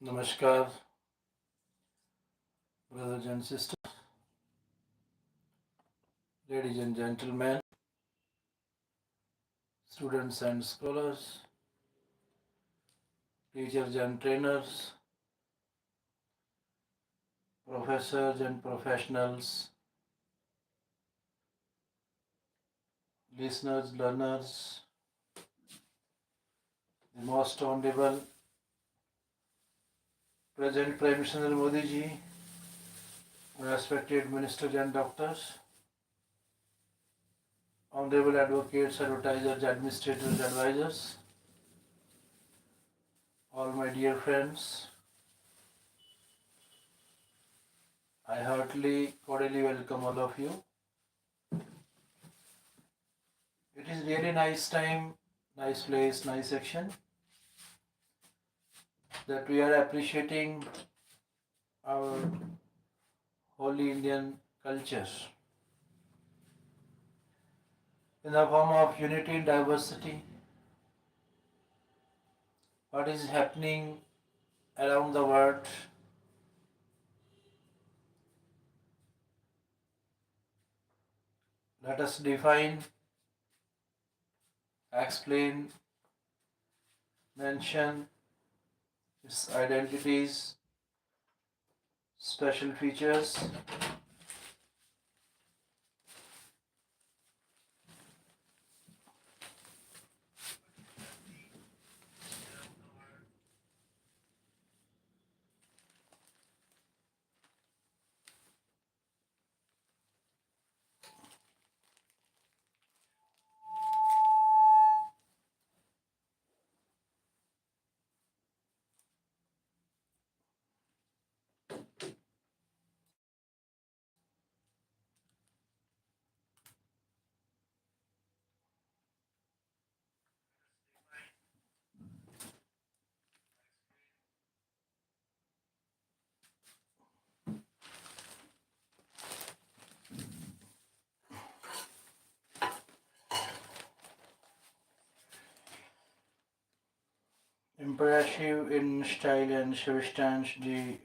Namaskar, brothers and sisters, ladies and gentlemen, students and scholars, teachers and trainers, professors and professionals, listeners, learners, the most honorable President Prime Minister Modi ji, respected ministers and doctors, honorable advocates, advertisers, administrators, advisors, all my dear friends, I heartily, cordially welcome all of you. It is really nice time, nice place, nice section that we are appreciating our holy Indian culture in the form of unity in diversity. What is happening around the world? Let us define, explain, mention its identities, special features, impressive in style and substance. The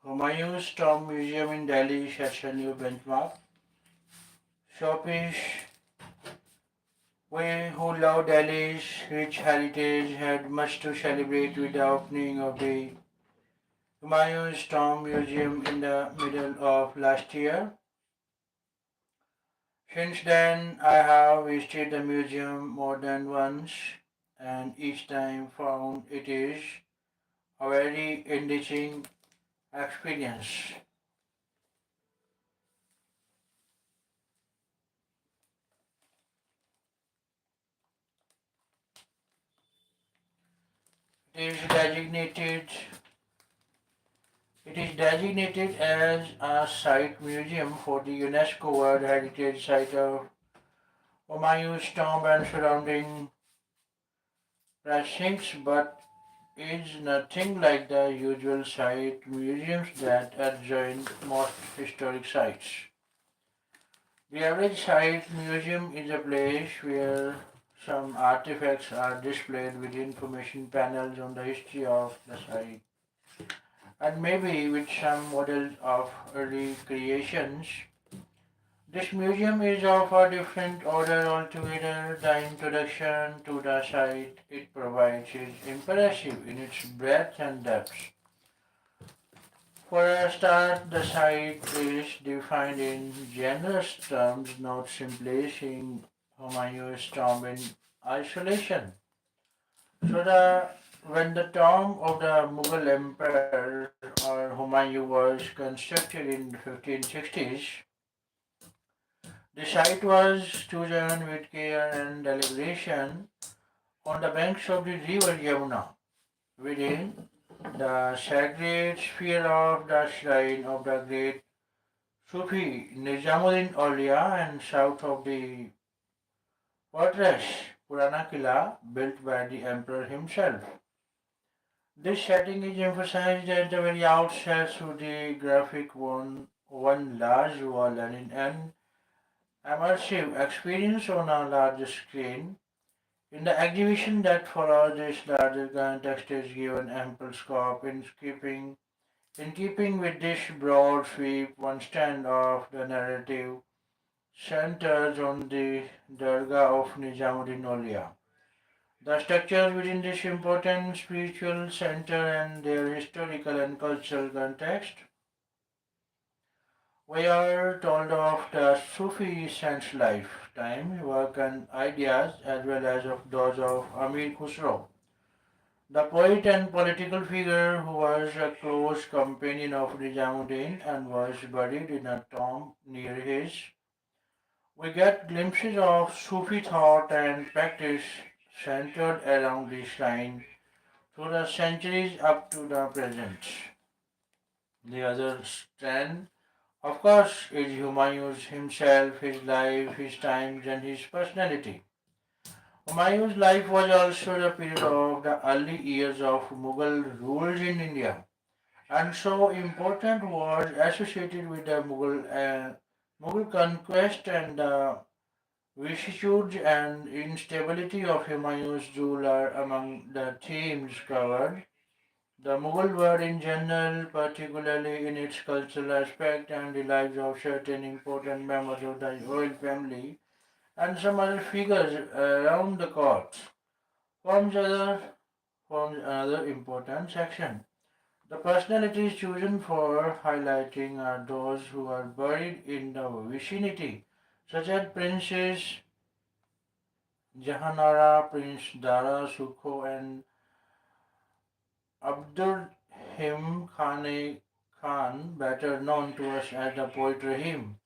Humayun's Tomb Museum in Delhi sets a new benchmark. Showpiece. We who love Delhi's rich heritage had much to celebrate with the opening of the Humayun's Tomb Museum in the middle of last year. Since then, I have visited the museum more than once and each time found it is a very enriching experience. It is designated It is designated as a site museum for the UNESCO World Heritage Site of Humayun's tomb and surrounding precincts, but is nothing like the usual site museums that adjoin most historic sites. The average site museum is a place where some artifacts are displayed with information panels on the history of the site and maybe with some models of early creations. This museum is of a different order altogether. The introduction to the site it provides is impressive in its breadth and depth. For a start, the site is defined in generous terms, not simply seeing Humayun's tomb in isolation. So when the tomb of the Mughal emperor or Humayun was constructed in 1560s, the site was chosen with care and deliberation on the banks of the river Yamuna, within the sacred sphere of the shrine of the great Sufi Nizamuddin Aulia and south of the fortress Purana Kila built by the emperor himself. This setting is emphasized at the very outset through the graphic one large wall and in an immersive experience on a large screen. In the exhibition that follows, this larger context is given ample scope in keeping with this broad sweep. One strand of the narrative centers on the Dargah of Nizamuddin Aulia. The structures within this important spiritual center and their historical and cultural context. We are told of the Sufi saint's lifetime, work and ideas as well as of those of Amir Khusro, the poet and political figure who was a close companion of Nizamuddin and was buried in a tomb near his. We get glimpses of Sufi thought and practice centered around this shrine through the centuries up to the present. The other strand, of course, is Humayun's himself, his life, his times, and his personality. Humayun's life was also the period of the early years of Mughal rule in India, and so important was associated with the Mughal conquest and the vicissitudes and instability of Humayun's rule are among the themes covered. The Mughal world in general, particularly in its cultural aspect and the lives of certain important members of the royal family and some other figures around the court, forms, other, forms another important section. The personalities chosen for highlighting are those who are buried in the vicinity, such as Princess Jahanara, Prince Dara Sukho, and Abdurrahim Khan, better known to us as the poet Rahim.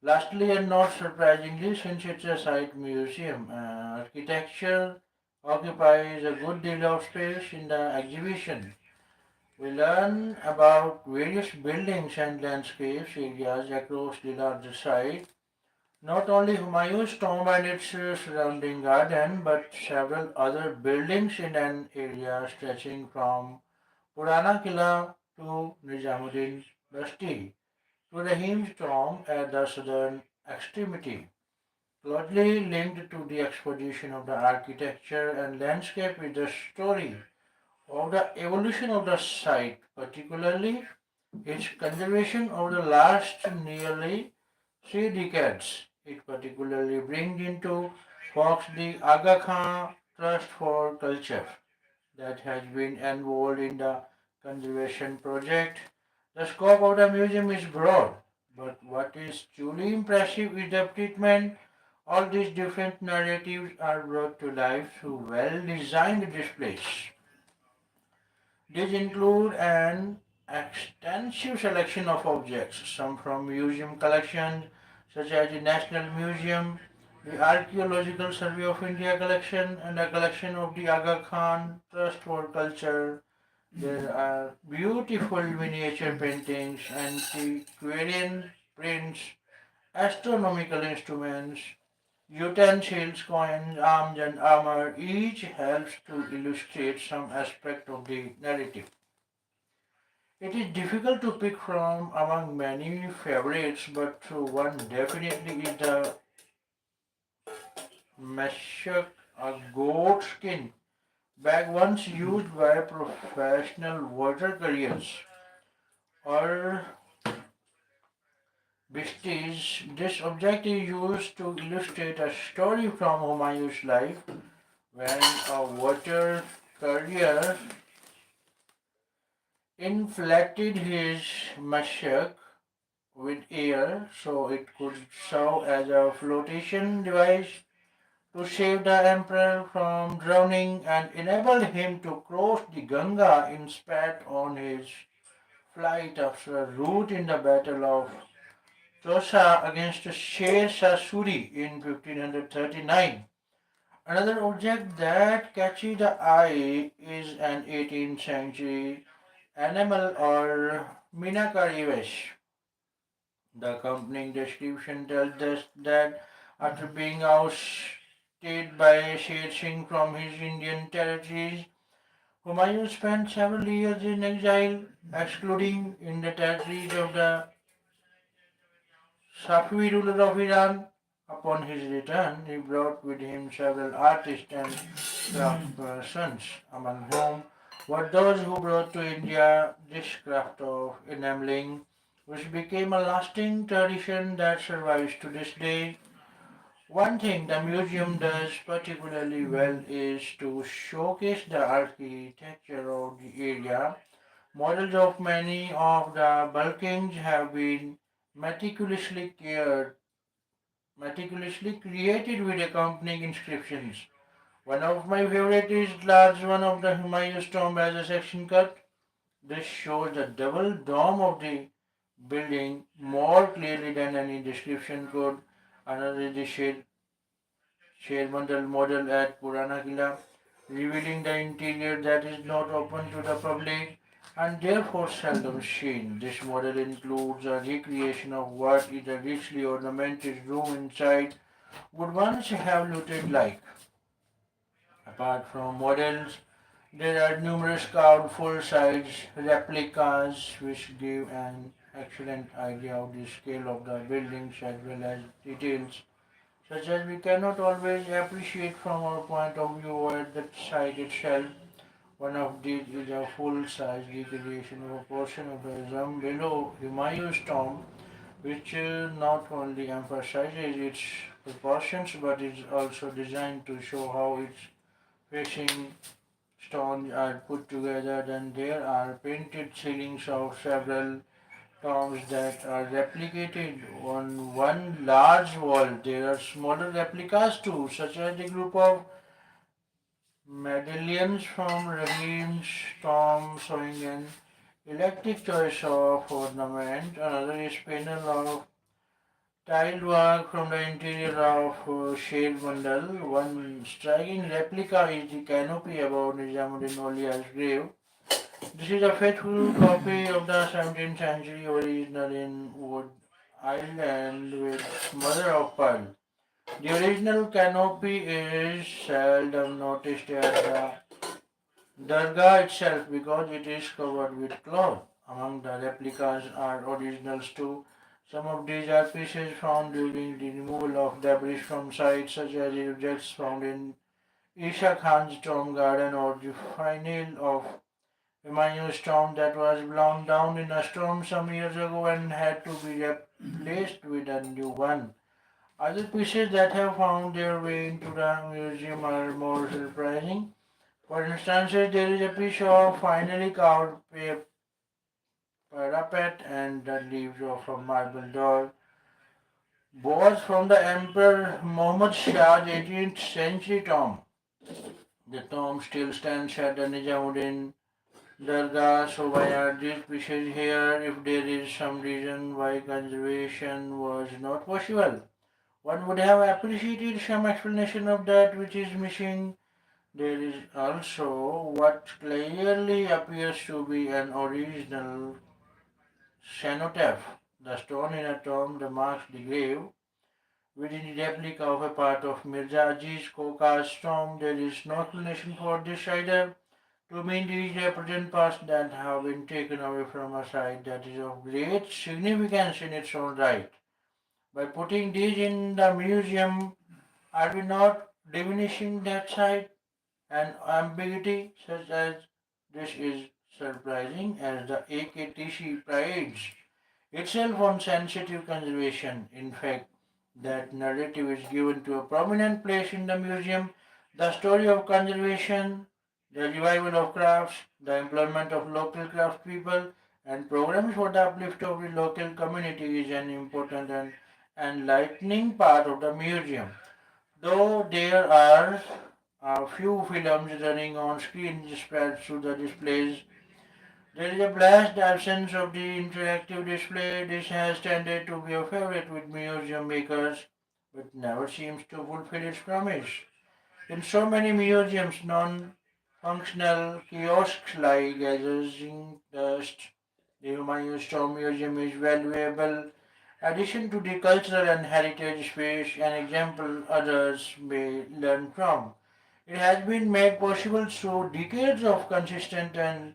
Lastly, and not surprisingly, since it's a site museum, architecture occupies a good deal of space in the exhibition. We learn about various buildings and landscapes areas across the larger site, not only Humayun's tomb and its surrounding garden, but several other buildings in an area stretching from Purana Killa to Nizamuddin Basti to Rahim's tomb at the southern extremity. Closely linked to the exposition of the architecture and landscape is the story of the evolution of the site, particularly its conservation over the last nearly 3 decades. It particularly brings into focus the Aga Khan Trust for Culture that has been involved in the conservation project. The scope of the museum is broad, but what is truly impressive is the treatment. All these different narratives are brought to life through well designed displays. These include an extensive selection of objects, some from museum collections such as the National Museum, the Archaeological Survey of India collection, and a collection of the Aga Khan Trust for Culture. There are beautiful miniature paintings, antiquarian prints, astronomical instruments, utensils, coins, arms, and armor. Each helps to illustrate some aspect of the narrative. It is difficult to pick from among many favorites, but one definitely is the meshach, a goat skin bag once used by professional water carriers or beasties. This object is used to illustrate a story from Humayun's life when a water carrier inflated his meshach with air so it could serve as a flotation device to save the emperor from drowning and enable him to cross the Ganga in spite on his flight after a rout in the Battle of Tosa against Sher Shah Suri in 1539. Another object that catches the eye is an 18th century animal or Minakari Vesh. The accompanying description tells us that after being ousted by Sher Singh from his Indian territories, Humayun spent several years in exile, excluding in the territories of the Safavid ruler of Iran. Upon his return, he brought with him several artists and craftspersons, among whom were those who brought to India this craft of enameling, which became a lasting tradition that survives to this day. One thing the museum does particularly well is to showcase the architecture of the area. Models of many of the bulkings have been meticulously cared meticulously created with accompanying inscriptions. One of my favorite is large one of the Humayun's tomb as a section cut. This shows the double dome of the building more clearly than any description could. Another is the Sher model at Purana Kila, revealing the interior that is not open to the public and therefore seldom seen. This model includes a recreation of what is a richly ornamented room inside would once have looked like. Apart from models, there are numerous carved full-size replicas which give an excellent idea of the scale of the buildings as well as details such as we cannot always appreciate from our point of view at the site itself. One of these is a full-size recreation of a portion of the Azam below Humayun's tomb, which not only emphasizes its proportions but is also designed to show how its facing stones are put together. Then there are painted ceilings of several tombs that are replicated on one large wall. There are smaller replicas too, such as the group of medallions from Rahim's tomb showing an eclectic choice of ornament. Another is panel of tiled work from the interior of Sher Bundle. One striking replica is the canopy above Nizamuddin Aulia's grave. This is a faithful copy of the 17th century original in wood island with mother of pearl. The original canopy is seldom noticed at the Dargah itself because it is covered with cloth. Among the replicas are originals too. Some of these are pieces found during the removal of debris from sites such as the objects found in Isha Khan's tomb garden or the final of Humayun's tomb that was blown down in a storm some years ago and had to be replaced with a new one. Other pieces that have found their way into the museum are more surprising. For instance, there is a piece of finely carved parapet and the leaves of a marble door, both from the Emperor Muhammad Shah's 18th century tomb. The tomb still stands at the Nizamuddin Dargah, so why are these pieces here if there is some reason why conservation was not possible? One would have appreciated some explanation of that which is missing. There is also what clearly appears to be an original cenotaph. The stone in a tomb that marks the grave. Within the replica of a part of Mirza Aziz Koka's tomb, there is no explanation for this either. To me, these represent parts that have been taken away from a site that is of great significance in its own right. By putting these in the museum, are we not diminishing that site? An ambiguity such as this is surprising as the AKTC prides itself on sensitive conservation. In fact, that narrative is given to a prominent place in the museum. The story of conservation, the revival of crafts, the employment of local craftspeople, and programs for the uplift of the local community is an important and enlightening part of the museum. Though there are a few films running on screen spread through the displays, there is a blessed absence of the interactive display. This has tended to be a favorite with museum makers, but never seems to fulfill its promise. In so many museums, non-functional kiosks like gathering dust, the Humayun Stone Museum is valuable addition to the cultural and heritage space, an example others may learn from. It has been made possible through decades of consistent and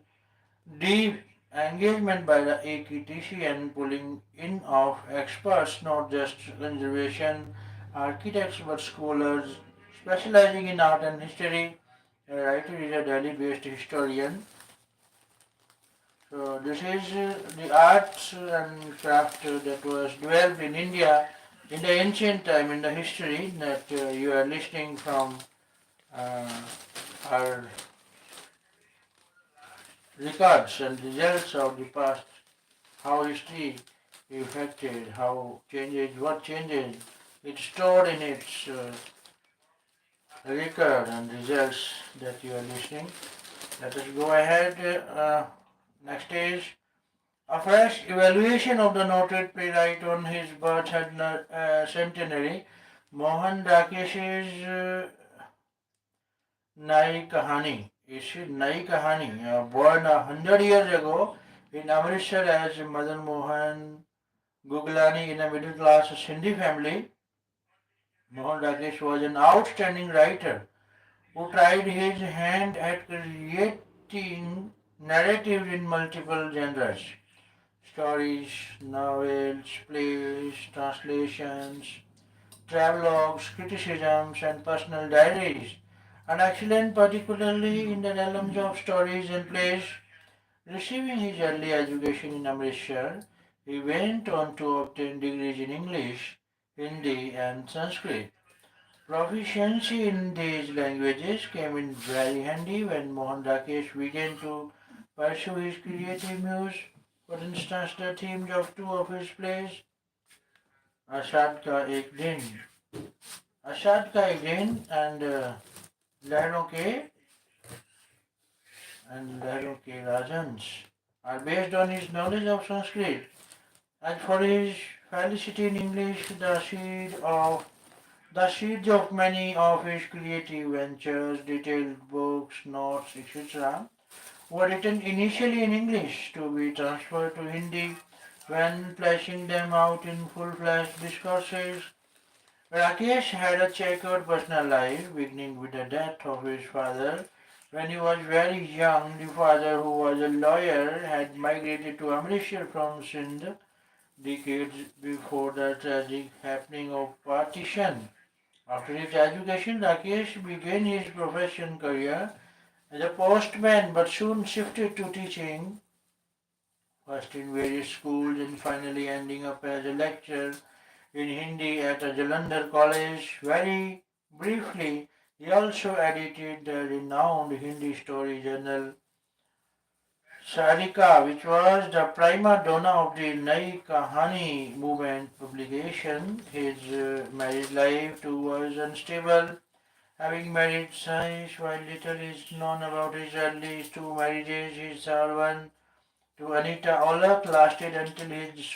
deep engagement by the AKTC and pulling in of experts, not just conservation architects but scholars specializing in art and history. A writer is a Delhi-based historian. So this is the arts and craft that was developed in India in the ancient time, in the history that you are listening from uh, our records and results of the past, how history affected, how changes, what changes it stored in its record and results that you are listening. Let us go ahead. Next is a fresh evaluation of the noted playwright on his birth centenary. Mohan Rakesh's Nai Kahani. Is Nai Kahani, born 100 years ago in Amritsar as Madan Mohan Guglani in a middle class Sindhi family. Mohan Rakesh was an outstanding writer who tried his hand at creating narratives in multiple genres: stories, novels, plays, translations, travelogues, criticisms, and personal diaries. And excellent particularly in the realms of stories and plays. Receiving his early education in Amritsar, he went on to obtain degrees in English, Hindi, and Sanskrit. Proficiency in these languages came in very handy when Mohan Rakesh began to pursue his creative muse. For instance, the themes of two of his plays, आषाढ़ का एक दिन आषाढ़ का एक दिन लहरों के लहरों के राजहंस are based on his knowledge of Sanskrit. As for his felicity in English, the seeds of many of his creative ventures, detailed books, notes, etc., were written initially in English to be transferred to Hindi when fleshing them out in full-fledged discourses. Rakesh had a checkered personal life, beginning with the death of his father. When he was very young, the father, who was a lawyer, had migrated to Amritsar from Sindh decades before the tragic happening of partition. After his education, Rakesh began his profession career as a postman but soon shifted to teaching, first in various schools and finally ending up as a lecturer in Hindi at a Jalandhar college. Very briefly, he also edited the renowned Hindi story journal Sarika, which was the prima donna of the Nai Kahani movement publication. His married life too was unstable. Having married Saish, while little is known about his early two marriages, his third one to Anita Olak lasted until his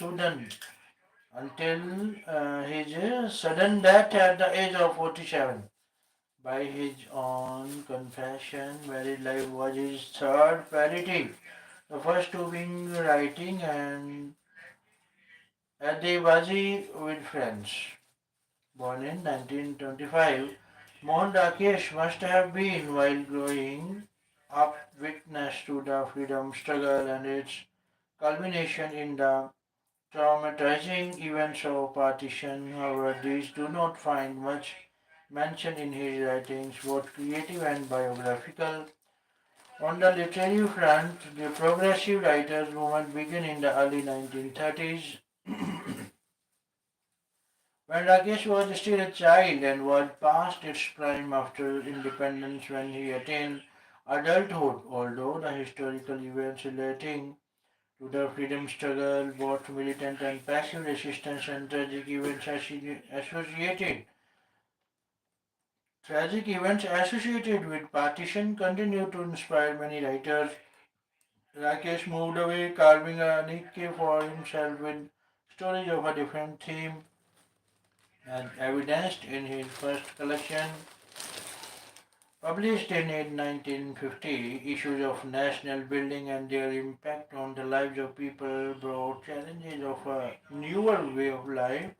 sudden death at the age of 47. By his own confession, married life was his third priority, the first two being writing and Addebazi with friends. Born in 1925, Mohan Rakesh must have been, while growing up, witness to the freedom struggle and its culmination in the traumatizing events of partition. However, these do not find much mention in his writings, both creative and biographical. On the literary front, the progressive writers' movement began in the early 1930s when Rakesh was still a child and was past its prime after independence when he attained adulthood. Although the historical events relating to the freedom struggle, both militant and passive resistance and tragic events associated with partition continue to inspire many writers. Rakesh moved away, carving a niche for himself with stories of a different theme, and evidenced in his first collection, published in 1950. Issues of national building and their impact on the lives of people brought challenges of a newer way of life,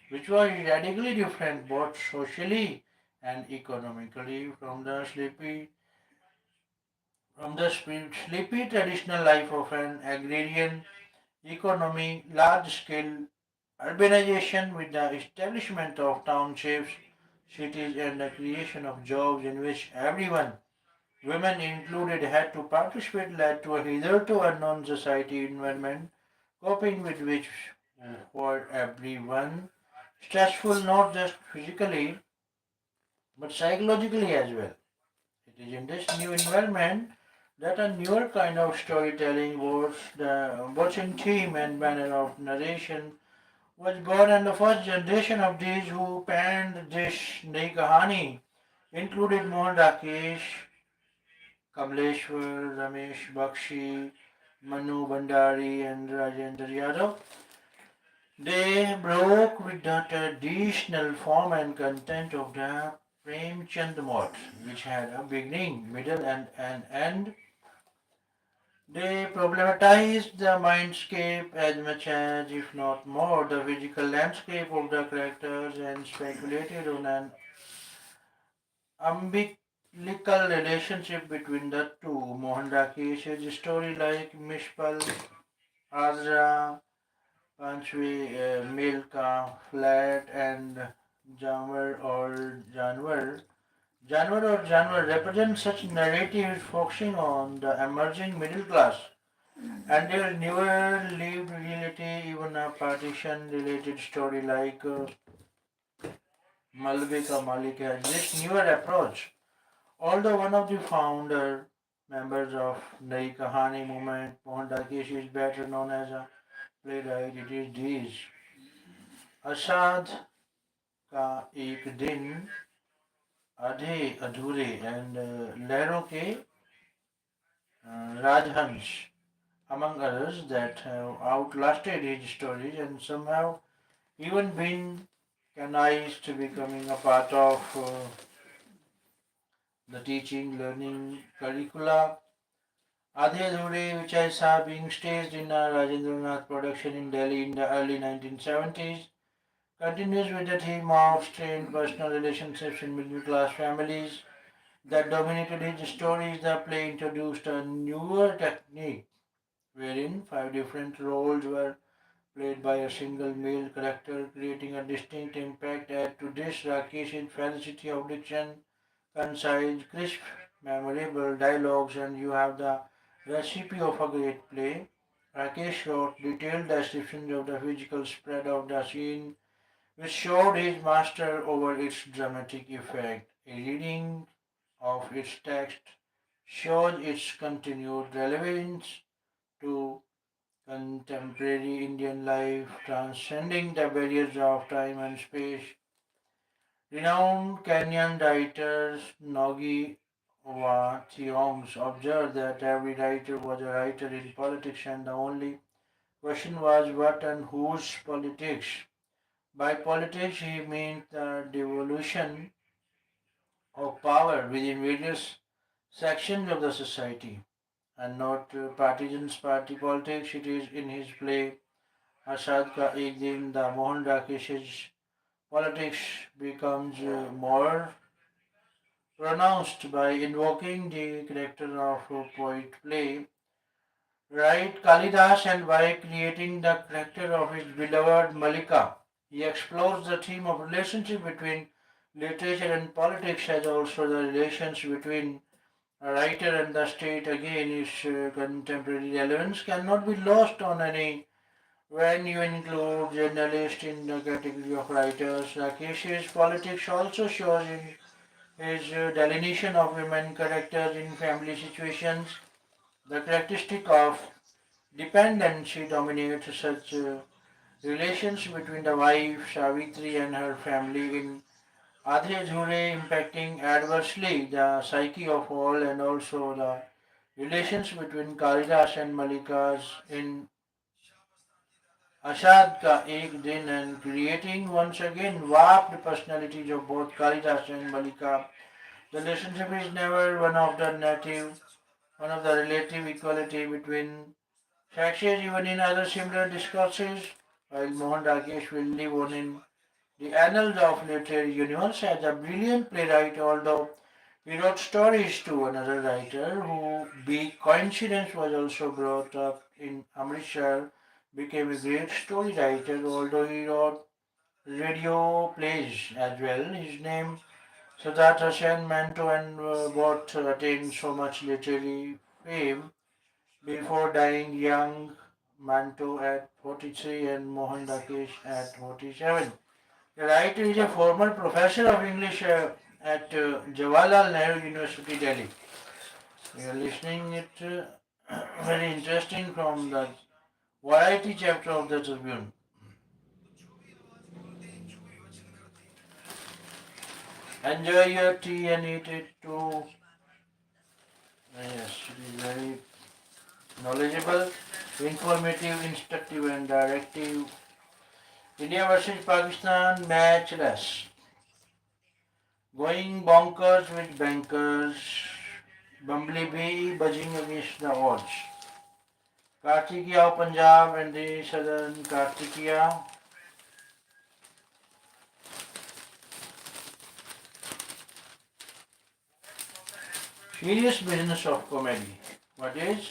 which was radically different both socially and economically from the sleepy traditional life of an agrarian economy. Large scale Urbanization with the establishment of townships, cities, and the creation of jobs in which everyone, women included, had to participate led to a hitherto unknown society environment, coping with which for everyone stressful not just physically but psychologically as well. It is in this new environment that a newer kind of storytelling, both in theme and manner of narration, was born, and the first generation of these who penned this Nayi Kahani included Mohan Rakesh, Kamleshwar, Ramesh Bakshi, Manu Bandari, and Rajendra Yadav. They broke with the traditional form and content of the Premchand mode, which had a beginning, middle, and an end. They problematized the mindscape as much as, if not more, the physical landscape of the characters and speculated on an umbilical relationship between the two. Mohan Rakesh's story like Mishpal, Azra, Panchvi, Milka, Flat, and Janwar or Janwar. Janwar represent such narratives focusing on the emerging middle class and their newer lived reality, even a partition related story like Malvika Malik has this newer approach. Although one of the founder members of Nayi Kahani movement, Mohan Dakesh, is better known as a playwright, it is these Ashadh का एक दिन आधे अधूरे and लहरों के राजहंस among others that have outlasted his stories and somehow even been canonized, becoming a part of the teaching learning curricula. Adhe Adhure, which I saw being staged in a Rajendranath production in Delhi in the early 1970s, continues with the theme of strained personal relationships in middle class families that dominated his stories. The play introduced a newer technique wherein five different roles were played by a single male character, creating a distinct impact. Add to this Rakesh's felicity of diction, concise, crisp, memorable dialogues, and you have the recipe of a great play. Rakesh wrote detailed descriptions of the physical spread of the scene, which showed his master over its dramatic effect. A reading of its text shows its continued relevance to contemporary Indian life, transcending the barriers of time and space. Renowned Kenyan writer Nogi wa Thiong's observed that every writer was a writer in politics and the only question was what and whose politics. By politics he meant the devolution of power within various sections of the society and not partisans party politics. It is in his play Asad Ka Ek Din, the Mohan Rakesh's politics becomes more pronounced by invoking the character of a poet play, right Kalidas, and by creating the character of his beloved Malika. He explores the theme of relationship between literature and politics as also the relations between a writer and the state. Again, its contemporary relevance cannot be lost on any when you include journalists in the category of writers. Rakesh's politics also shows in his delineation of women characters in family situations. The characteristic of dependency dominates such relations between the wife Savitri and her family in Adhe Jhure, impacting adversely the psyche of all, and also the relations between Kalidas and Malikas in Ashad Ka Ek Din, and creating once again warped personalities of both Kalidas and Malika. The relationship is never one of the relative equality between sexes, even in other similar discourses, while Mohan Rakesh will live on in the annals of literary universe as a brilliant playwright, although he wrote stories to another writer who, by coincidence, was also brought up in Amritsar became a great story writer, although he wrote radio plays as well. His name, Siddhartha Sen Manto, and both attained so much literary fame before dying young. Manto at 43 and Mohan Rakesh at 47. The writer is a former professor of English at Jawaharlal Nehru University, Delhi. We are listening it very interesting from the variety chapter of the Tribune. Enjoy your tea and eat it too. Yes, it is very knowledgeable, informative, instructive, and directive. India versus Pakistan matchless. Going bonkers with bankers. Bumblebee buzzing against the odds. Kartikia of Punjab and the southern Kartikia. Serious business of comedy. What is?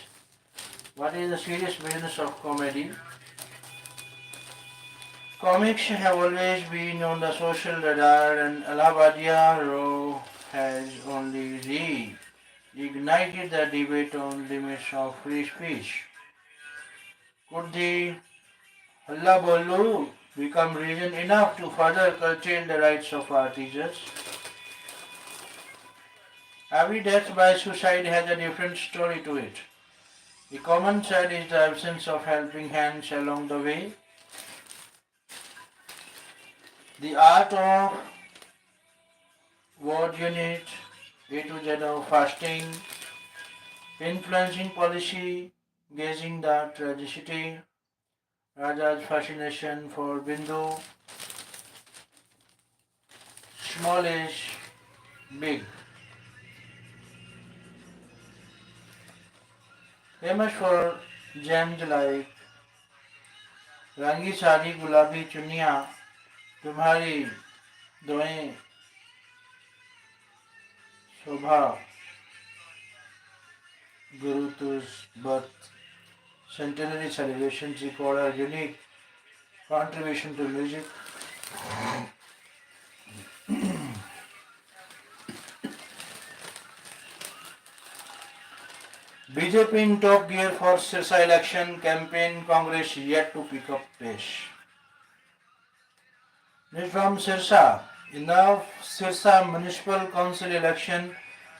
What is the serious business of comedy? Comics have always been on the social radar, and Allahabadiya Row has only reignited the debate on limits of free speech. Could the Hullabaloo become reason enough to further curtail the rights of artisans? Every death by suicide has a different story to it. The common thread is the absence of helping hands along the way. The art of ward unit, A to Z of fasting, influencing policy, gauging the tragedy, Raja's fascination for Bindu, small is big. Famous for gems like रंगी साड़ी गुलाबी चुनिया तुम्हारी दोएं शोभा Guru's birth centenary celebrations record a unique contribution to music. BJP in top gear for Sirsa election campaign, Congress yet to pick up pace. News from Sirsa. In the Sirsa Municipal Council election,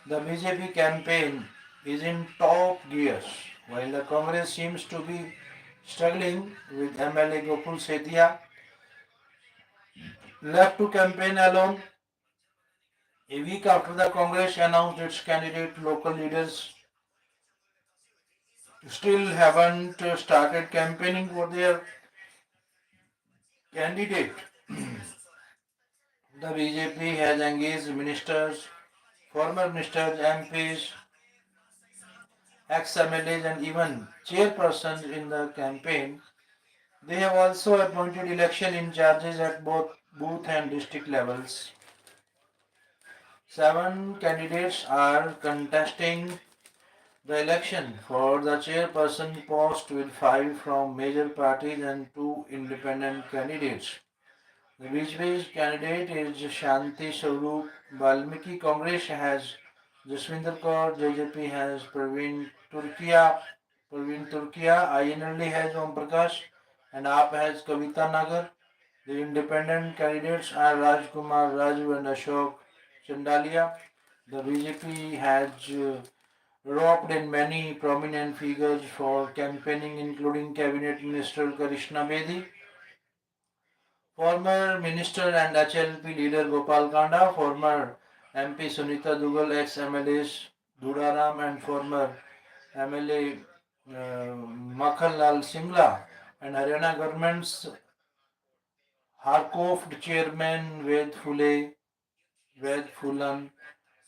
the BJP campaign is in top gears, while the Congress seems to be struggling with MLA Gokul Sethia left to campaign alone. A week after the Congress announced its candidate, local leaders still haven't started campaigning for their candidate. The BJP has engaged ministers, former ministers, MPs, ex-MLAs and even chairpersons in the campaign. They have also appointed election in charges at both booth and district levels. 7 candidates are contesting the election for the chairperson post with 5 from major parties and 2 independent candidates. The BJP's candidate is Shanti Swarup. Valmiki Congress has Jaswinder Kaur. JJP has Praveen Turkia. INLD has Om Prakash. And AAP has Kavita Nagar. The independent candidates are Rajkumar Raju and Ashok Chandalia. The BJP has roped in many prominent figures for campaigning, including Cabinet Minister Karishna Bedi, former Minister and HLP leader Gopal Kanda, former MP Sunita Dugal, ex-MLAs Dhudaram and former MLA Makhanlal Singla, and Haryana government's Harkoft chairman Ved Phulan,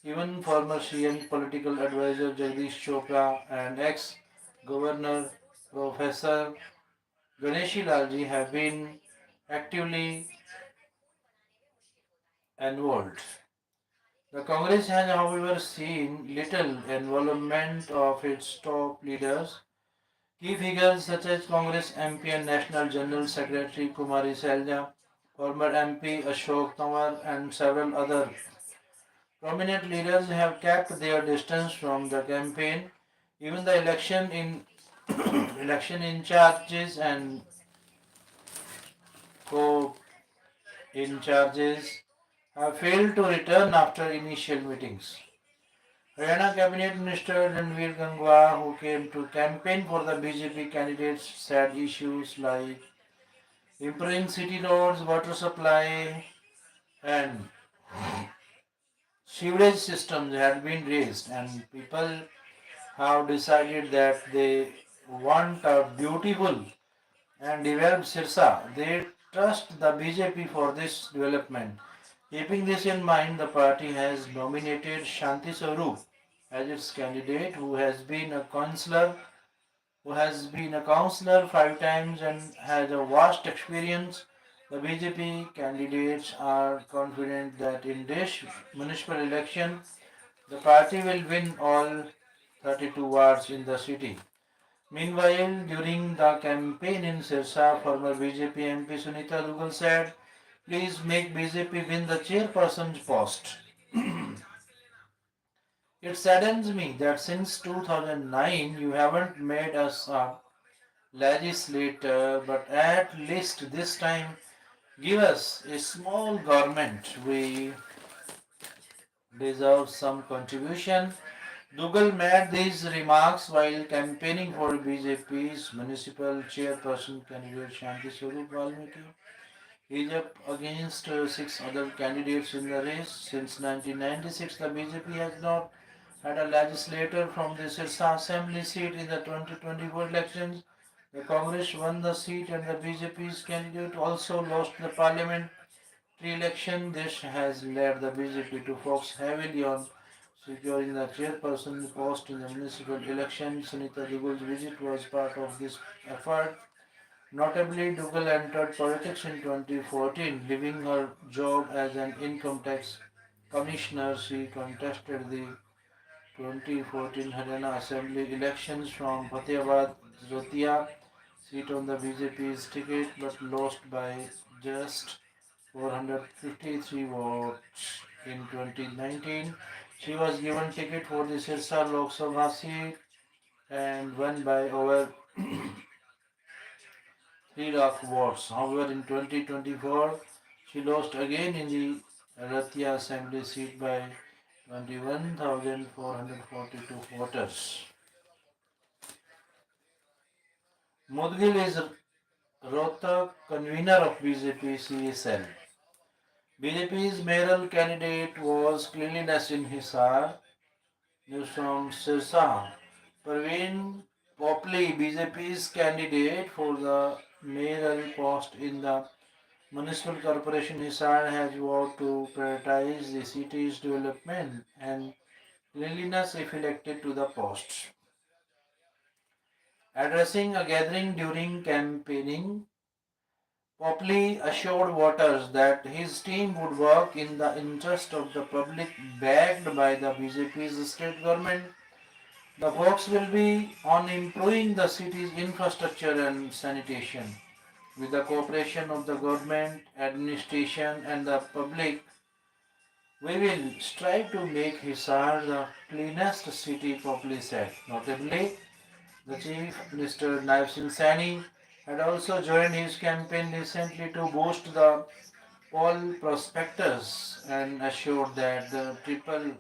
even former CM political advisor Jagdish Chopra and ex-governor Professor Ganeshi Lalji have been actively involved. The Congress has, however, seen little involvement of its top leaders. Key figures such as Congress MP and National General Secretary Kumari Selja, former MP Ashok Tawar, and several other prominent leaders have kept their distance from the campaign. Even the election in charges and co in charges have failed to return after initial meetings. Haryana Cabinet Minister Ranveer Gangwa, who came to campaign for the BJP candidates, said issues like improving city roads, water supply, and sewerage systems had been raised, and people have decided that they want a beautiful and developed Sirsa. They trust the BJP for this development. Keeping this in mind, the party has nominated Shanti Swarup as its candidate, who has been a councillor 5 times and has a vast experience. The BJP candidates are confident that in this municipal election, the party will win all 32 wards in the city. Meanwhile, during the campaign in Sirsa, former BJP MP Sunita Dugal said, "Please make BJP win the chairperson's post." It saddens me that since 2009 you haven't made us a legislator, but at least this time give us a small government. We deserve some contribution. Dougal made these remarks while campaigning for BJP's municipal chairperson candidate Shanti Swarup Valmiki. He is up against 6 other candidates in the race. Since 1996, the BJP has not had a legislator from the Sirsa Assembly seat in the 2024 elections. The Congress won the seat and the BJP's candidate also lost the parliamentary election. This has led the BJP to focus heavily on securing the chairperson post in the municipal election. Sunita Dugul's visit was part of this effort. Notably, Dugal entered politics in 2014, leaving her job as an income tax commissioner. She contested the 2014 Haryana Assembly elections from Fatehbad Zotia seat on the BJP's ticket but lost by just 453 votes in 2019. She was given ticket for the Sirsa Lok Sabha seat and won by over 3 lakh votes. However, in 2024, she lost again in the Ratia Assembly seat by 21,442 voters. Mudgil is Rohtak, convener of BJP CSL. BJP's mayoral candidate was cleanliness in Hisar. News from Sirsa. Parveen Popli, BJP's candidate for the mayoral post in the Municipal Corporation Hisar, has vowed to prioritize the city's development and cleanliness if elected to the post. Addressing a gathering during campaigning, Popley assured voters that his team would work in the interest of the public, backed by the BJP's state government. The focus will be on improving the city's infrastructure and sanitation. With the cooperation of the government, administration, and the public, we will strive to make Hisar the cleanest city, Popley said. Notably, the Chief Minister Naib Singh Saini had also joined his campaign recently to boost the poll prospectus and assured that the triple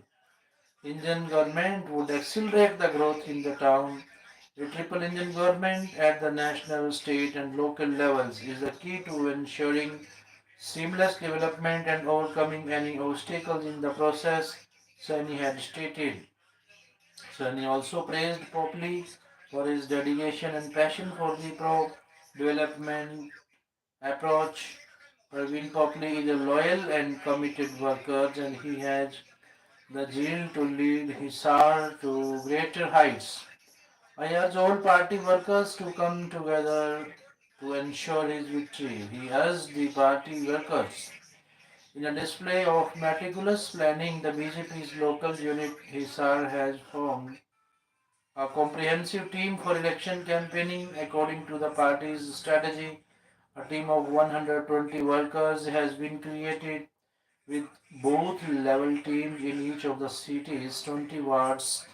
engine government would accelerate the growth in the town. A triple engine government at the national, state, and local levels is the key to ensuring seamless development and overcoming any obstacles in the process, Saini had stated. Saini also praised Popley for his dedication and passion for the pro-development approach. Praveen Popley is a loyal and committed worker and he has the zeal to lead Hisar to greater heights. I urge all party workers to come together to ensure his victory. He urged the party workers. In a display of meticulous planning, the BJP's local unit Hisar has formed A comprehensive team for election campaigning according to the party's strategy. A team of 120 workers has been created with both level teams in each of the city's 20 wards.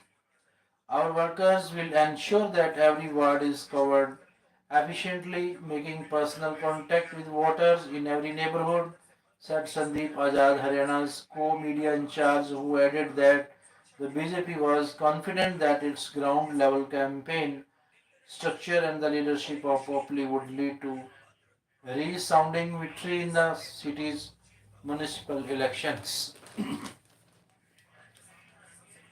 Our workers will ensure that every ward is covered efficiently, making personal contact with voters in every neighborhood, said Sandeep Azad, Haryana's co-media in charge, who added that the BJP was confident that its ground level campaign structure and the leadership of Populi would lead to resounding victory in the city's municipal elections.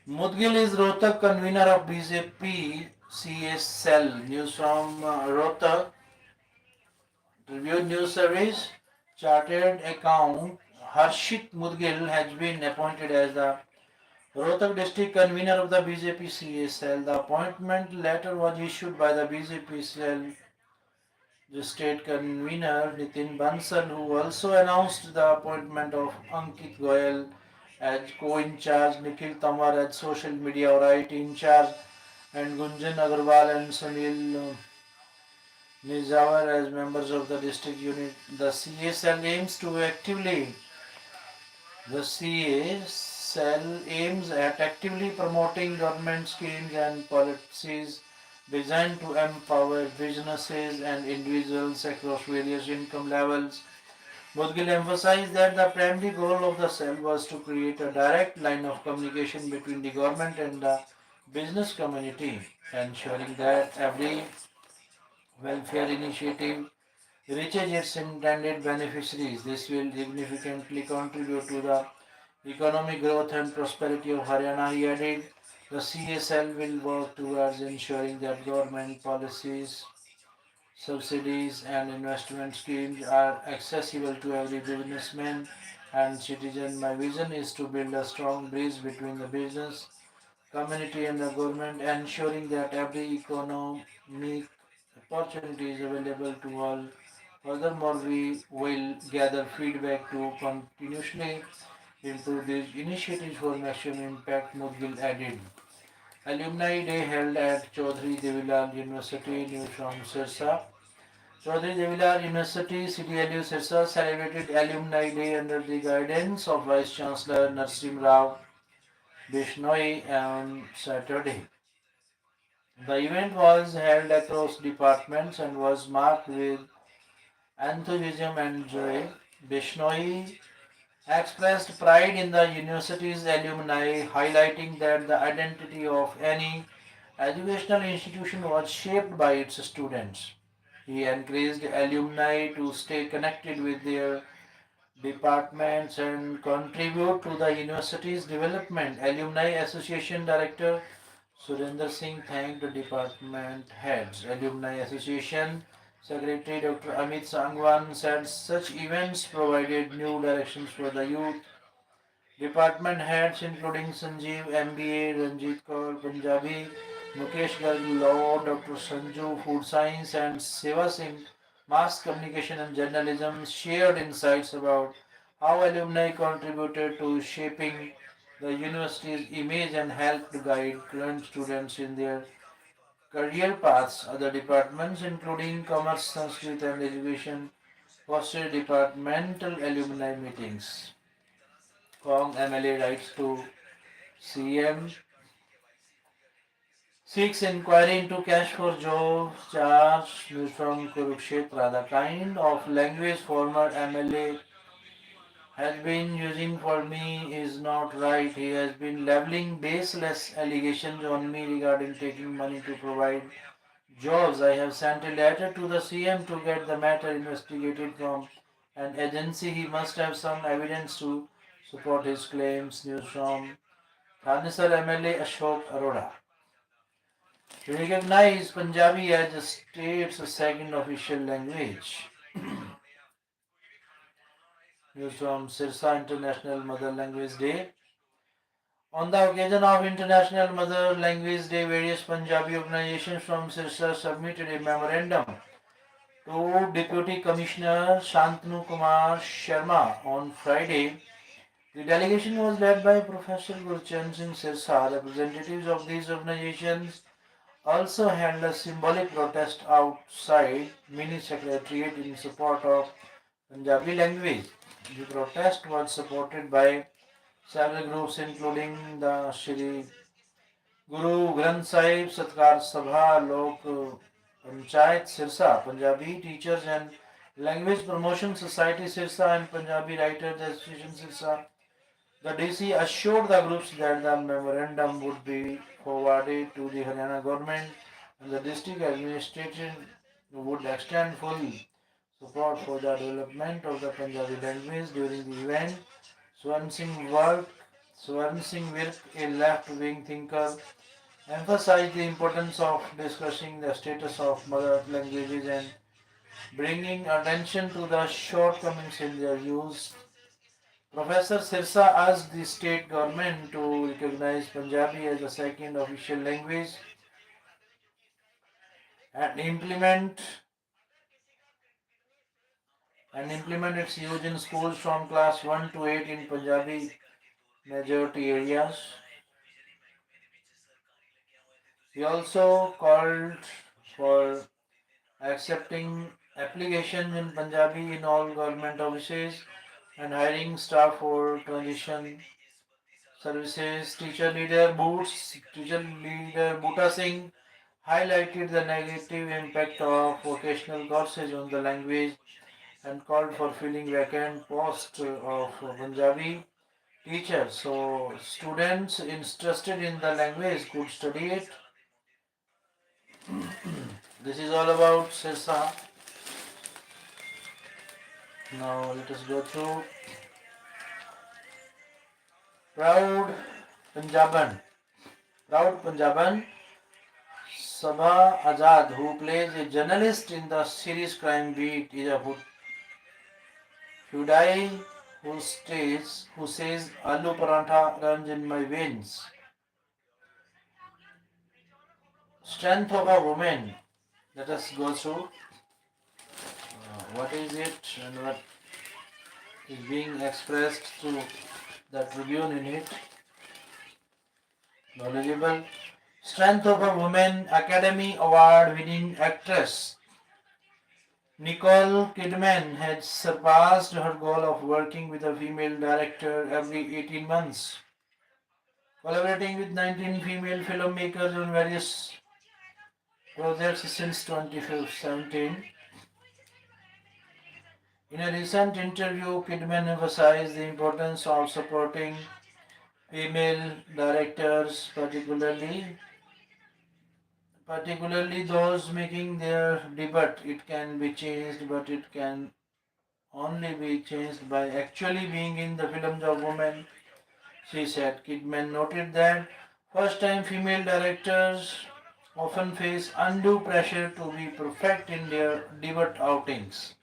Mudgil is Rohtak convener of BJP CA cell. News from Rohtak. Tribune News Service. Chartered account Harshit Mudgil has been appointed as the Rohtak district convener of the BJP CA cell. The appointment letter was issued by the BJP cell the state convener Nitin Bansal, who also announced the appointment of Ankit Goyal as co-in-charge, Nikhil Tamar as social media or IT in-charge, and Gunjan Agarwal and Sunil Nizawar as members of the district unit. The CA cell aims to actively the CA cell aims at actively promoting government schemes and policies designed to empower businesses and individuals across various income levels. Mudgil emphasized that the primary goal of the cell was to create a direct line of communication between the government and the business community, ensuring that every welfare initiative reaches its intended beneficiaries. This will significantly contribute to the economic growth and prosperity of Haryana. He added, the CSL will work towards ensuring that government policies, subsidies, and investment schemes are accessible to every businessman and citizen. My vision is to build a strong bridge between the business community and the government, ensuring that every economic opportunity is available to all. Furthermore, we will gather feedback to continuously improve these initiatives for maximum impact, Mudgil added. Alumni Day held at Chaudhry Devilal University, News from Sirsa. Chaudhry Devilal University, CDLU Sirsa celebrated Alumni Day under the guidance of Vice Chancellor Narsim Rao Bishnoi on Saturday. The event was held across departments and was marked with enthusiasm and joy. Bishnoi expressed pride in the university's alumni, highlighting that the identity of any educational institution was shaped by its students. He encouraged alumni to stay connected with their departments and contribute to the university's development. Alumni Association Director Surinder Singh thanked the department heads. Alumni Association Secretary Dr. Amit Sangwan said such events provided new directions for the youth. Department heads including Sanjeev MBA, Ranjit Kaur Punjabi, Mukesh Garg Law, Dr. Sanju Food Science and Seva Singh Mass Communication and Journalism shared insights about how alumni contributed to shaping the university's image and helped guide current students in their career paths. Other departments including Commerce, Sanskrit and Education hosted departmental alumni meetings. Kong MLA writes to CM seeks inquiry into cash for job charge. News from Kurukshetra. The kind of language former MLA has been using for me is not right. He has been leveling baseless allegations on me regarding taking money to provide jobs. I have sent a letter to the CM to get the matter investigated from an agency. He must have some evidence to support his claims. News from Thanesar MLA Ashok Arora. To recognize Punjabi as the state's second official language. News from Sirsa International Mother Language Day. On the occasion of International Mother Language Day, various Punjabi organizations from Sirsa submitted a memorandum to Deputy Commissioner Shantanu Kumar Sharma on Friday. The delegation was led by Professor Gurchand Singh Sirsa. Representatives of these organizations also held a symbolic protest outside mini secretariat in support of Punjabi language. The protest was supported by several groups including the Shri Guru Granth Sahib Satkar Sabha Lok Panchayat Sirsa, Punjabi Teachers and Language Promotion Society Sirsa and Punjabi Writers Association Sirsa. The DC assured the groups that the memorandum would be forwarded to the Haryana government and the district administration would extend full support for the development of the Punjabi language during the event. Swarn Singh Virk, Swarn Singh Virk, a left-wing thinker, emphasized the importance of discussing the status of mother languages and bringing attention to the shortcomings in their use. Professor Sirsa asked the state government to recognize Punjabi as a second official language and implement its use in schools from class 1 to 8 in Punjabi majority areas. He also called for accepting applications in Punjabi in all government offices and hiring staff for transition services. Teacher leader Bhuta Singh highlighted the negative impact of vocational courses on the language and called for filling vacant posts of Punjabi teachers. So students interested in the language could study it. This is all about Sirsa. Now let us go through Proud Punjaban. Proud Punjaban Sabha Azad, who plays a journalist in the series Crime Beat, is a Hudai who says Aloo Parantha runs in my veins. Strength of a woman. Let us go through what is it and what is being expressed through the Tribune in it. Knowledgeable. Strength of a Woman Academy Award winning actress Nicole Kidman had surpassed her goal of working with a female director every 18 months, collaborating with 19 female filmmakers on various projects since 2017. In a recent interview, Kidman emphasized the importance of supporting female directors, particularly those making their debut. It can be changed, but it can only be changed by actually being in the films of women, she said. Kidman noted that first-time female directors often face undue pressure to be perfect in their debut outings.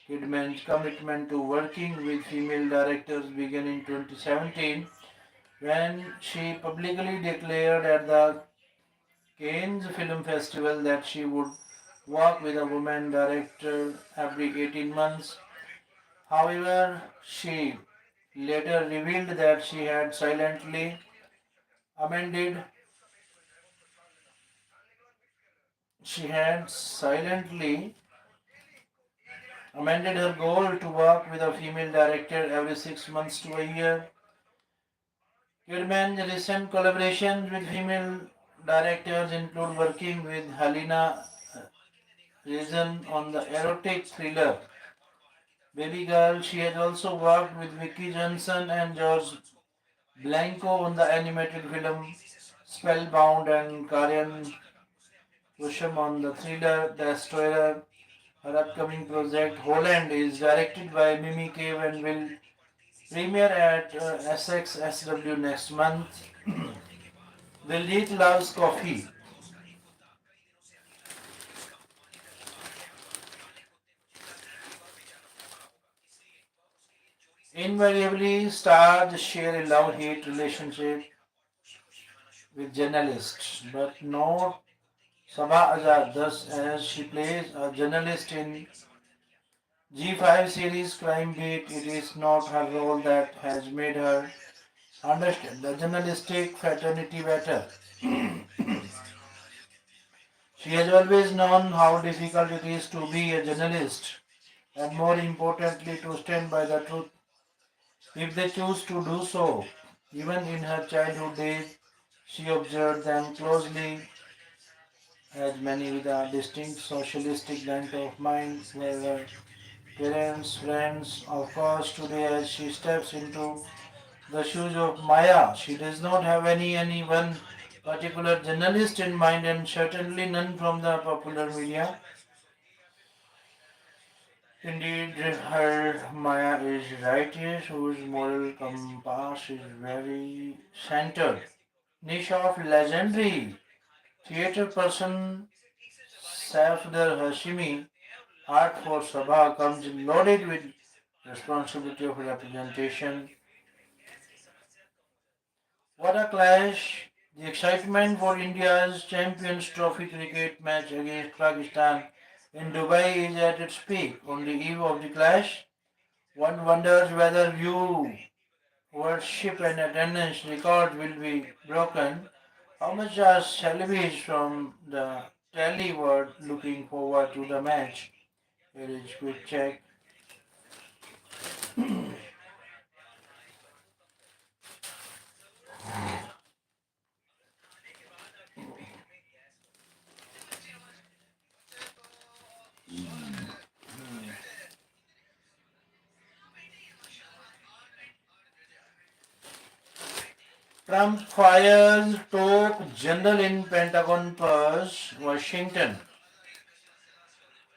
Kidman's commitment to working with female directors began in 2017 when she publicly declared at the Cannes Film Festival that she would work with a woman director every 18 months. However, she later revealed that amended she had silently amended her goal to work with a female director every 6 months to a year. Kidman's recent collaborations with female directors include working with Helena Reason on the erotic thriller Baby Girl. She has also worked with Vicky Johnson and George Blanco on the animated film Spellbound and Karen Cusham on the thriller Destroyer. Her upcoming project Holland is directed by Mimi Cave and will premiere at SXSW next month. Diljit loves coffee. Invariably, stars share a love-hate relationship with journalists, but not Sabha Azad. Thus, as she plays a journalist in G5 series Crime Beat, it is not her role that has made her understand the journalistic fraternity better. She has always known how difficult it is to be a journalist, and more importantly, to stand by the truth if they choose to do so. Even in her childhood days, she observed them closely, as many with a distinct socialistic bent of mind were her parents, friends. Of course, today as she steps into the shoes of Maya, she does not have any one particular journalist in mind, and certainly none from the popular media. Indeed, her Maya is righteous, whose moral compass is very centered. Niche of legendary theatre person Safdar Hashimi, art for Sabha, comes loaded with responsibility of representation. What a clash! The excitement for India's Champions Trophy cricket match against Pakistan in Dubai is at its peak. On the eve of the clash, one wonders whether viewership and attendance records will be broken. How much are celebrities from the telly were looking forward to the match? Here is quick check. Trump fires top general in Pentagon purse, Washington.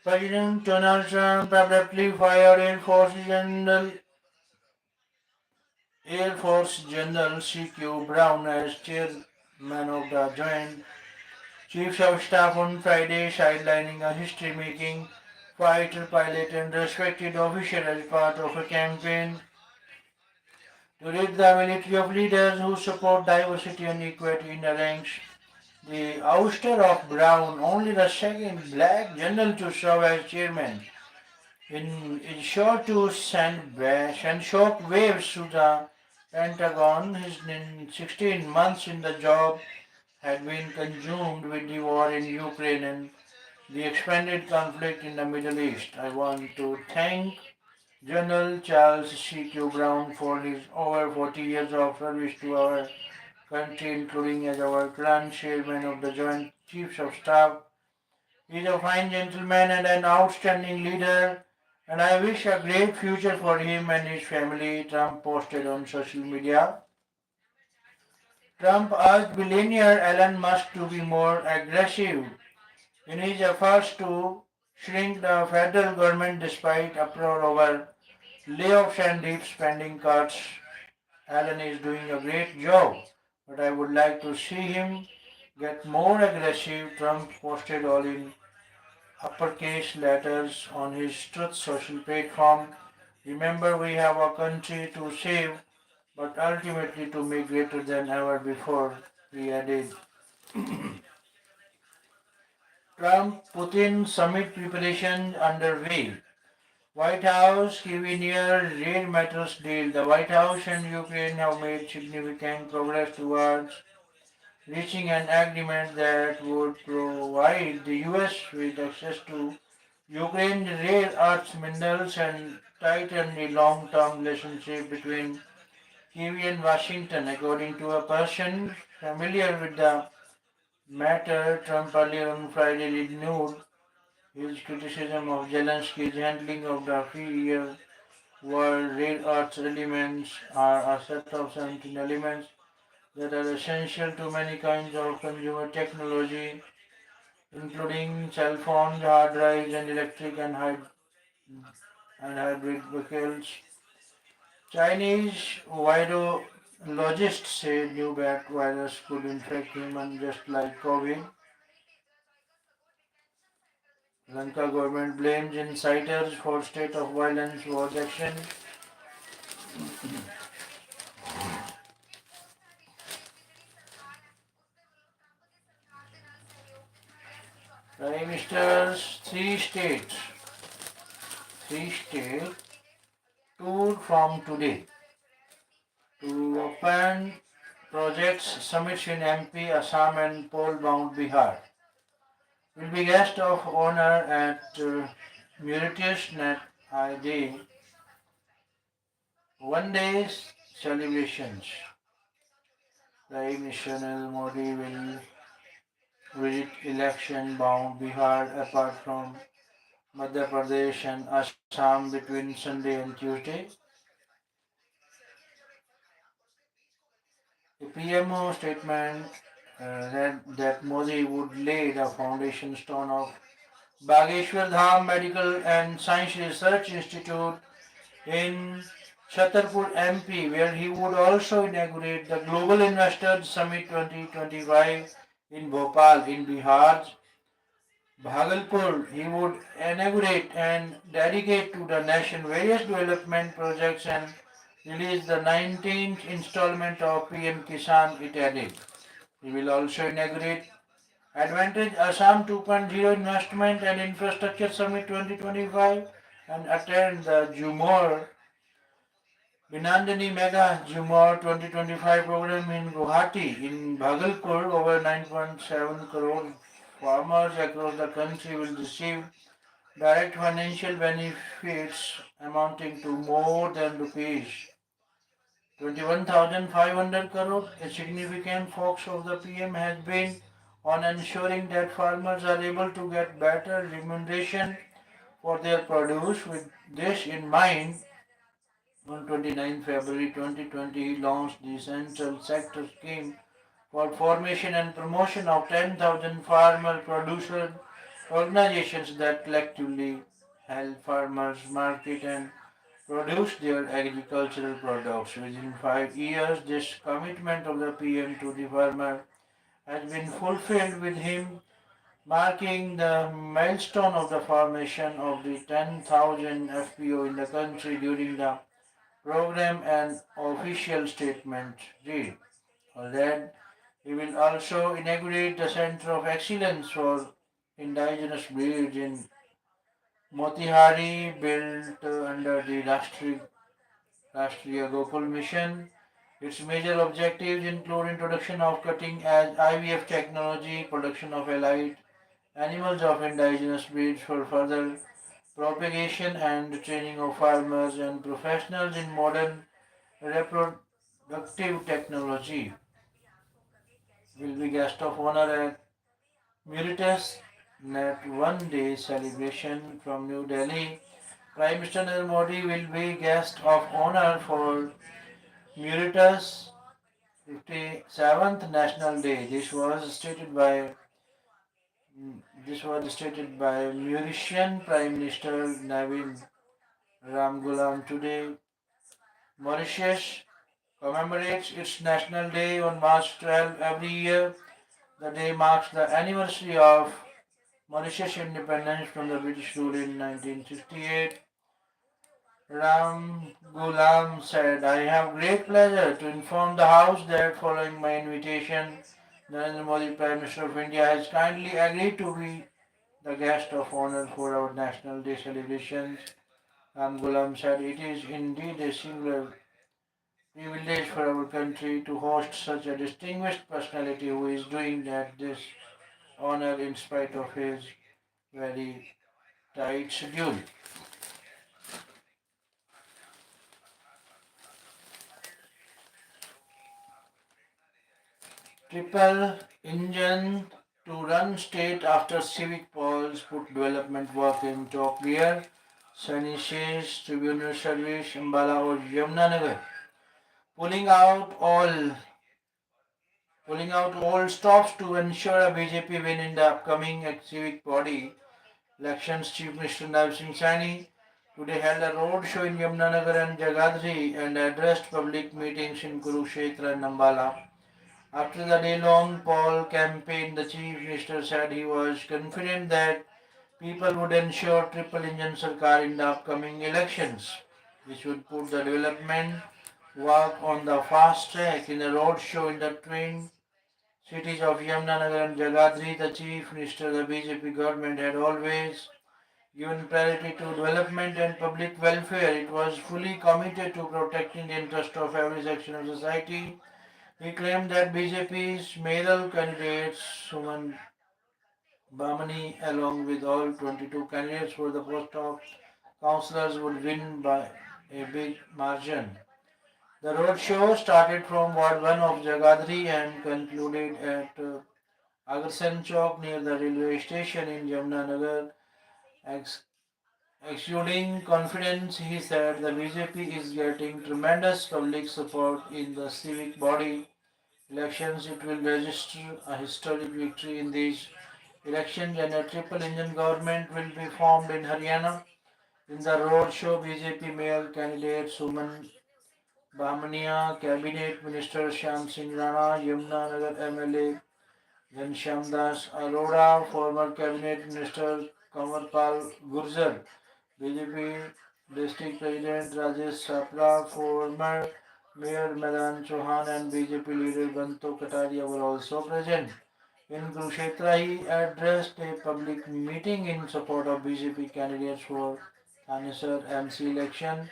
President Donald Trump abruptly fired Air Force General C.Q. Brown as chairman of the Joint Chiefs of Staff on Friday, sidelining a history-making fighter pilot and respected official as part of a campaign to rid the military of leaders who support diversity and equity in the ranks. The ouster of Brown, only the second black general to serve as chairman, is sure to send shock waves through the Pentagon. His 16 months in the job had been consumed with the war in Ukraine and the expanded conflict in the Middle East. I want to thank General Charles C.Q. Brown for his over 40 years of service to our country, including as our current chairman of the Joint Chiefs of Staff. He is a fine gentleman and an outstanding leader, and I wish a great future for him and his family, Trump posted on social media. Trump urged billionaire Elon Musk to be more aggressive in his efforts to shrink the federal government despite uproar over layoffs and deep spending cuts. Elon is doing a great job, but I would like to see him get more aggressive. Trump posted all in uppercase letters on his Truth Social platform. Remember, we have a country to save, but ultimately to make greater than ever before, he added. Trump-Putin summit preparations underway. White House Kiev raid matters deal. The White House and Ukraine have made significant progress towards reaching an agreement that would provide the US with access to Ukraine's rare earth minerals and tighten the long-term relationship between Kiev and Washington. According to a person familiar with the matter, Trump earlier on Friday renewed his criticism of Zelensky's handling of the 3-year war. Rare earth elements are a set of certain elements that are essential to many kinds of consumer technology, including cell phones, hard drives, and electric and hybrid vehicles. Chinese virologists say new bat virus could infect humans just like COVID. Lanka government blames inciters for state of violence was action. Prime Minister's three state tour from today to open projects summits in MP, Assam and pole-bound Bihar. will be guest of honor at Mauritius Net ID one day celebrations. Prime Minister Narendra Modi will visit election-bound Bihar apart from Madhya Pradesh and Assam between Sunday and Tuesday. The PMO statement read that Modi would lay the foundation stone of Bageshwar Dham Medical and Science Research Institute in Chhatarpur, MP, where he would also inaugurate the Global Investors Summit 2025 in Bhopal, in Bihar's Bhagalpur. He would inaugurate and dedicate to the nation various development projects and release the 19th installment of PM Kisan, it added. He will also inaugurate Advantage Assam 2.0 Investment and Infrastructure Summit 2025 and attend the Jumor Binandani Mega Jumor 2025 program in Guwahati. In Bhagalpur, over 9.7 crore farmers across the country will receive direct financial benefits amounting to more than rupees 21,500 crore. A significant focus of the PM has been on ensuring that farmers are able to get better remuneration for their produce. With this in mind, on 29 February 2020, he launched the Central Sector Scheme for formation and promotion of 10,000 farmer producer organizations that collectively help farmers market and produce their agricultural products. Within 5 years, this commitment of the PM to the farmer has been fulfilled, with him marking the milestone of the formation of the 10,000 FPO in the country during the program and official statement read. Then he will also inaugurate the Center of Excellence for Indigenous Breeds in Motihari, built under the Rashtriya Gokul Mission. Its major objectives include introduction of cutting-edge IVF technology, production of elite animals of indigenous breeds for further propagation, and training of farmers and professionals in modern reproductive technology. Will be guest of honor at Mauritius Net One Day celebration from New Delhi. Prime Minister Narendra Modi will be guest of honor for Mauritius 57th National Day. This was stated by Mauritian Prime Minister Navin Ramgoolam today. Mauritius commemorates its National Day on March 12 every year. The day marks the anniversary of Mauritius' independence from the British rule in 1968. Ram Ghulam said, I have great pleasure to inform the House that following my invitation, Narendra Modi, Prime Minister of India, has kindly agreed to be the guest of honor for our National Day celebrations. Ram Ghulam said, it is indeed a singular privilege for our country to host such a distinguished personality who is doing that this honor in spite of his very tight schedule. Triple engine to run state after civic polls put development work in top gear. Sunny says Tribune service Ambala or Yamuna pulling out all pulling out all stops to ensure a BJP win in the upcoming civic body elections. Chief Minister Nav Singh Saini today held a road show in Yamuna and Jagadri and addressed public meetings in Kurukshetra and Ambala. After the day-long poll campaign, the Chief Minister said he was confident that people would ensure triple engine Sarkar in the upcoming elections. This would put the development work on the fast track. In a road show in the twin cities of Yamuna and Jagadri, the Chief Minister, the BJP government had always given priority to development and public welfare. It was fully committed to protecting the interest of every section of society. He claimed that BJP's mayoral candidate Suman Bamani, along with all 22 candidates for the post of councillors, would win by a big margin. The roadshow started from Ward 1 of Jagadri and concluded at Agarsen Chowk near the railway station in Jamnanagar. Ex- Exuding confidence, he said the BJP is getting tremendous public support in the civic body elections. It will register a historic victory in these elections and a triple engine government will be formed in Haryana. In the roadshow, BJP male candidate Suman Bahmania, Cabinet Minister Shyam Singh Rana, Yamuna Nagar MLA Ghanshyam Das Arora, former Cabinet Minister Kamarpal Gurjar, BJP District President Rajesh Sapra, former Mayor Madan Chauhan and BJP leader Banto Kataria were also present. In Kurukshetra, he addressed a public meeting in support of BJP candidates for Thanesar MC election.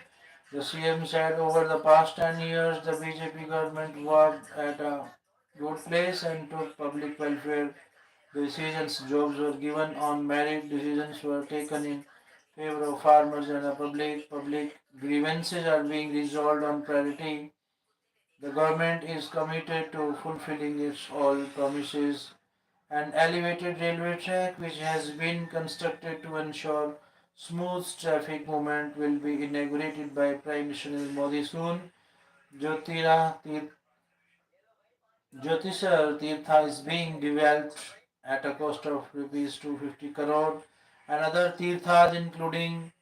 The CM said over the past 10 years, the BJP government worked at a good place and took public welfare decisions. Jobs were given on merit, decisions were taken in favor of farmers and the public. Public grievances are being resolved on priority. The government is committed to fulfilling its all promises. An elevated railway track which has been constructed to ensure smooth traffic movement will be inaugurated by Prime Minister Modi soon. Jyotira Jyotisar Tirtha is being developed at a cost of rupees 250 crore and other tirthas including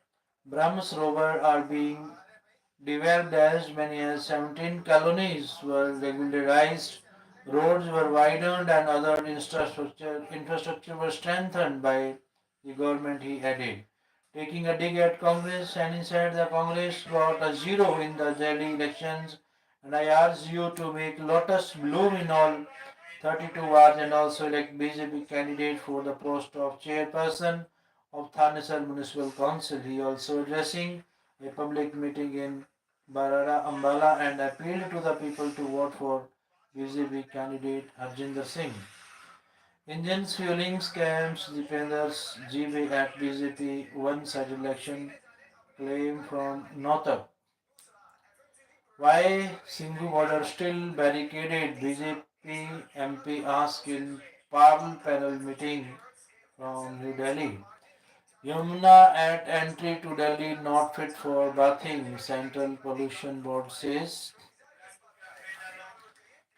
Brahmasrovar are being developed. As many as 17 colonies were regularized, roads were widened and other infrastructure was strengthened by the government, he added. Taking a dig at Congress, Sani said the Congress got a zero in the Delhi elections and I urge you to make lotus bloom in all 32 wards and also elect BJP candidate for the post of chairperson of Thanesar Municipal Council. He also addressing a public meeting in Barara Ambala and appealed to the people to vote for BJP candidate Harjinder Singh. Indians fueling scams, Dipenders GB at BJP one-side election claim from Northup. Why Singhu border still barricaded? BJP MP asked in Parl panel meeting from New Delhi. Yamuna at entry to Delhi not fit for bathing. Central Pollution Board says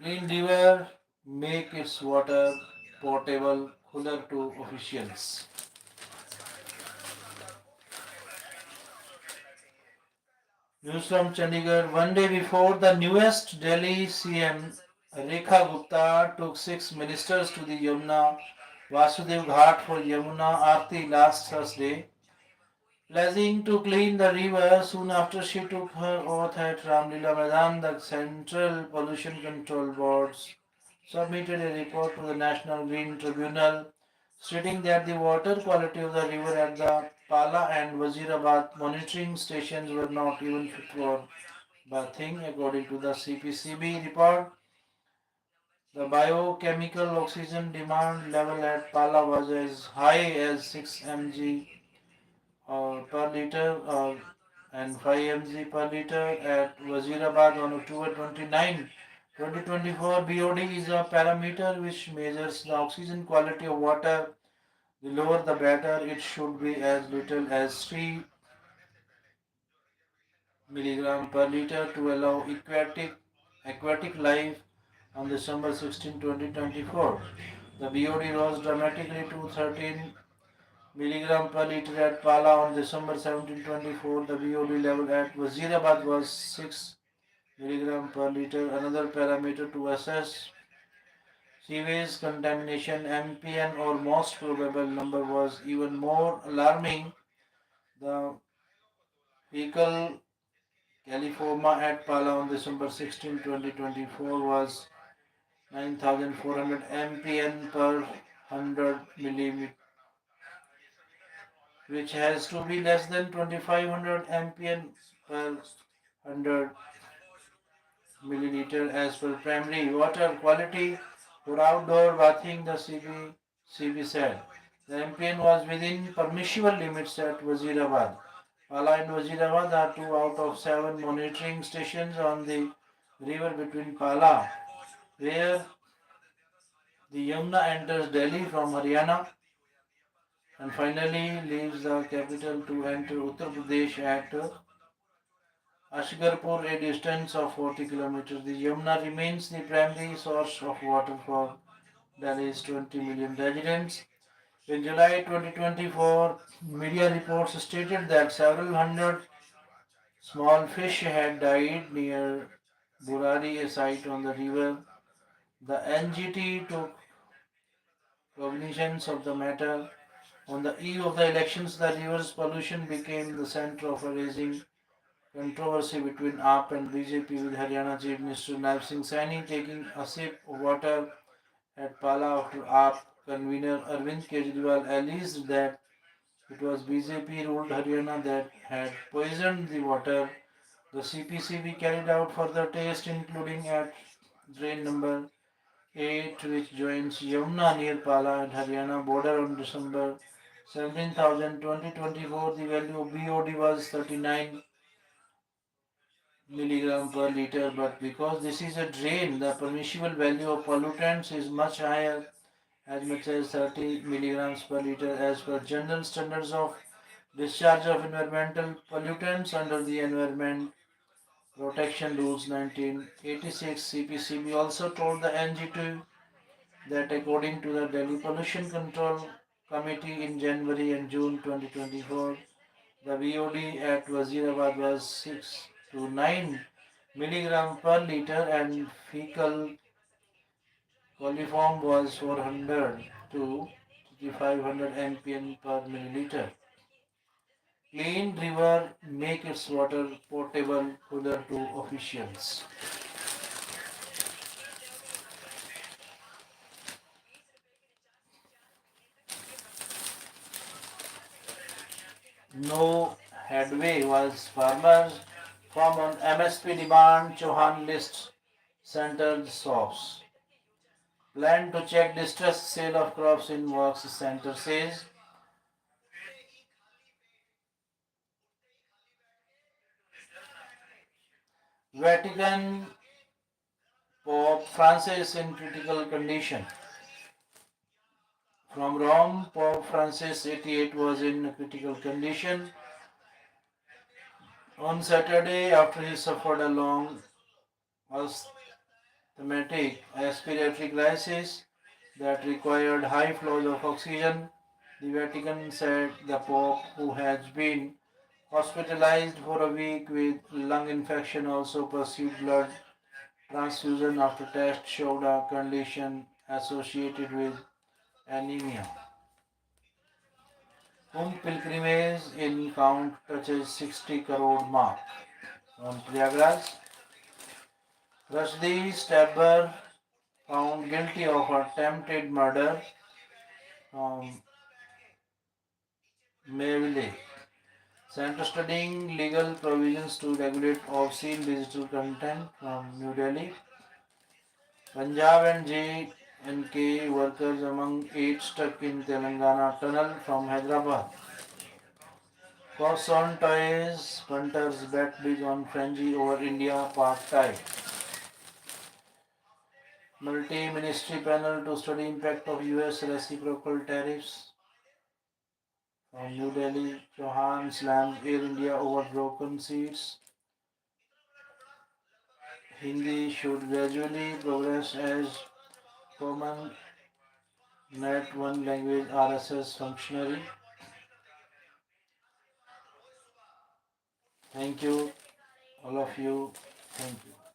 clean river make its water potable. Cooler to officials. News from Chandigarh. One day before the newest Delhi CM Rekha Gupta took 6 ministers to the Yamuna Vasudev Ghat for Yamuna Aarti last Thursday, pledging to clean the river. Soon after she took her oath at Ramlila Maidan, the Central Pollution Control Board submitted a report to the National Green Tribunal stating that the water quality of the river at the Pala and Wazirabad monitoring stations were not even fit for bathing. According to the CPCB report, the biochemical oxygen demand level at Pala was as high as 6 mg per liter and 5 mg per liter at Wazirabad on October 29, 2024. BOD is a parameter which measures the oxygen quality of water. The lower the better. It should be as little as 3 milligram per liter to allow aquatic life. On December 16, 2024, the BOD rose dramatically to 13 milligram per liter at Pala. On December 17, 2024, the BOD level at Wazirabad was 6 milligram per liter. Another parameter to assess sewage contamination, MPN, or most probable number, was even more alarming. The fecal coliform at Pala on December 16, 2024 was 9,400 mpn per 100 millimeter, which has to be less than 2,500 mpn per 100 milliliter as per primary water quality for outdoor bathing, the CB said. The MPN was within permissible limits at Wazirabad. Pala and Wazirabad are two out of seven monitoring stations on the river between Pala, where the Yamuna enters Delhi from Haryana and finally leaves the capital to enter Uttar Pradesh at Ashgarpur, a distance of 40 kilometers. The Yamuna remains the primary source of water for Delhi's 20 million residents. In July 2024, media reports stated that several hundred small fish had died near Burari, a site on the river. The NGT took cognizance of the matter. On the eve of the elections, the river's pollution became the center of a rising controversy between AAP and BJP, with Haryana Chief Minister Naib Singh Saini taking a sip of water at Pala after AAP convener Arvind Kejriwal alleged that it was BJP ruled Haryana that had poisoned the water. The CPCB carried out further tests, including at drain number 8, which joins Yamuna near Pala and Haryana border on December 17, 2024. The value of BOD was 39 milligram per liter, but because this is a drain, the permissible value of pollutants is much higher, as much as 30 milligrams per liter, as per general standards of discharge of environmental pollutants under the Environment Protection Rules 1986. CPCB also told the NG2 that according to the Delhi Pollution Control Committee in January and June 2024, the VOD at Wazirabad was 6 to 9 milligram per liter and fecal coliform was 400 to 500 mpn per milliliter. Clean river make its water potable further to officials. No headway was farmers from on MSP demand Chauhan list centered shops. Plan to check distressed sale of crops in works center says Vatican Pope Francis in critical condition. From Rome, Pope Francis 88 was in critical condition on Saturday after he suffered a long asthmatic respiratory crisis that required high flows of oxygen. The Vatican said the Pope, who has been hospitalized for a week with lung infection, also pursued blood transfusion after tests showed a condition associated with anemia. Kumbh pilgrimage in count touches 60 crore mark. On Prayagraj, Rashdi Stabber found guilty of attempted murder from Mevle. Center studying legal provisions to regulate obscene digital content from New Delhi. Punjab and J&K workers among 8 stuck in Telangana tunnel from Hyderabad. Costs on toys, punters bet big on frenzy over India part tie. Multi-ministry panel to study impact of US reciprocal tariffs. From New Delhi, Chauhan slams Air India over broken seats. Hindi should gradually progress as common net one language RSS functionary. Thank you, all of you. Thank you.